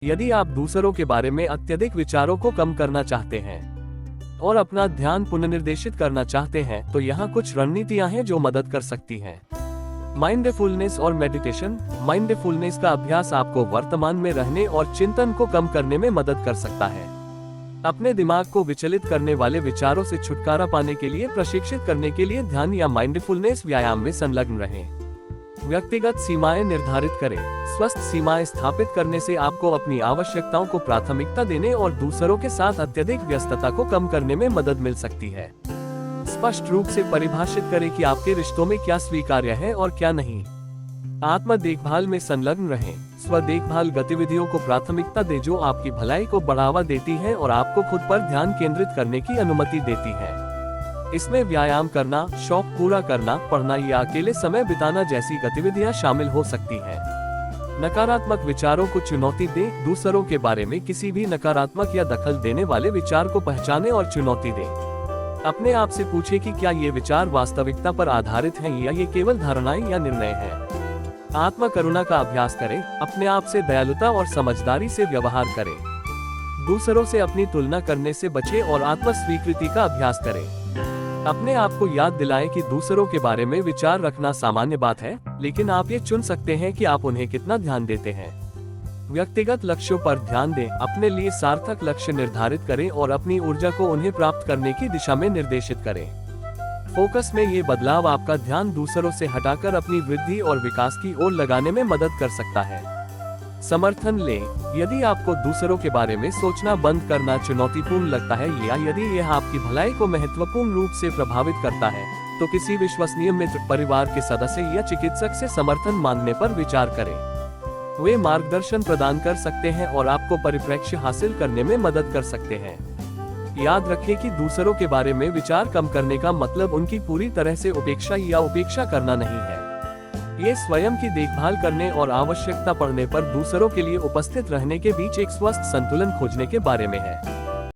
यदि आप दूसरों के बारे में अत्यधिक विचारों को कम करना चाहते हैं और अपना ध्यान पुनर्निर्देशित करना चाहते हैं, तो यहाँ कुछ रणनीतियाँ हैं जो मदद कर सकती हैं। माइंडफुलनेस और मेडिटेशन। माइंडफुलनेस का अभ्यास आपको वर्तमान में रहने और चिंतन को कम करने में मदद कर सकता है। अपने दिमाग को विचलित करने वाले विचारों से छुटकारा पाने के लिए प्रशिक्षित करने के लिए ध्यान या माइंडफुलनेस व्यायाम में संलग्न रहें। व्यक्तिगत सीमाएं निर्धारित करें। स्वस्थ सीमाएं स्थापित करने से आपको अपनी आवश्यकताओं को प्राथमिकता देने और दूसरों के साथ अत्यधिक व्यस्तता को कम करने में मदद मिल सकती है। स्पष्ट रूप से परिभाषित करें कि आपके रिश्तों में क्या स्वीकार्य है और क्या नहीं। आत्म देखभाल में संलग्न रहें। स्व देखभाल गतिविधियों को प्राथमिकता दें जो आपकी भलाई को बढ़ावा देती है और आपको खुद पर ध्यान केंद्रित करने की अनुमति देती है। इसमें व्यायाम करना, शौक पूरा करना, पढ़ना या अकेले समय बिताना जैसी गतिविधियां शामिल हो सकती हैं। नकारात्मक विचारों को चुनौती दें। दूसरों के बारे में किसी भी नकारात्मक या दखल देने वाले विचार को पहचानें और चुनौती दें। अपने आप से पूछें कि क्या ये विचार वास्तविकता पर आधारित हैं या ये केवल धारणाएं या निर्णय हैं। आत्म करुणा का अभ्यास करें। अपने आप से दयालुता और समझदारी से व्यवहार करें। दूसरों से अपनी तुलना करने से बचें और आत्म स्वीकृति का अभ्यास करें। अपने आप को याद दिलाएं कि दूसरों के बारे में विचार रखना सामान्य बात है, लेकिन आप ये चुन सकते हैं कि आप उन्हें कितना ध्यान देते हैं। व्यक्तिगत लक्ष्यों पर ध्यान दें। अपने लिए सार्थक लक्ष्य निर्धारित करें और अपनी ऊर्जा को उन्हें प्राप्त करने की दिशा में निर्देशित करें। फोकस में ये बदलाव आपका ध्यान दूसरों से हटाकर अपनी वृद्धि और विकास की ओर लगाने में मदद कर सकता है। समर्थन लें। यदि आपको दूसरों के बारे में सोचना बंद करना चुनौतीपूर्ण लगता है या यदि यह आपकी भलाई को महत्वपूर्ण रूप से प्रभावित करता है, तो किसी विश्वसनीय मित्र, परिवार के सदस्य या चिकित्सक से समर्थन मांगने पर विचार करें। वे मार्गदर्शन प्रदान कर सकते हैं और आपको परिप्रेक्ष्य हासिल करने में मदद कर सकते हैं। याद रखें कि दूसरों के बारे में विचार कम करने का मतलब उनकी पूरी तरह से उपेक्षा या उपेक्षा करना नहीं है। ये स्वयं की देखभाल करने और आवश्यकता पड़ने पर दूसरों के लिए उपस्थित रहने के बीच एक स्वस्थ संतुलन खोजने के बारे में है।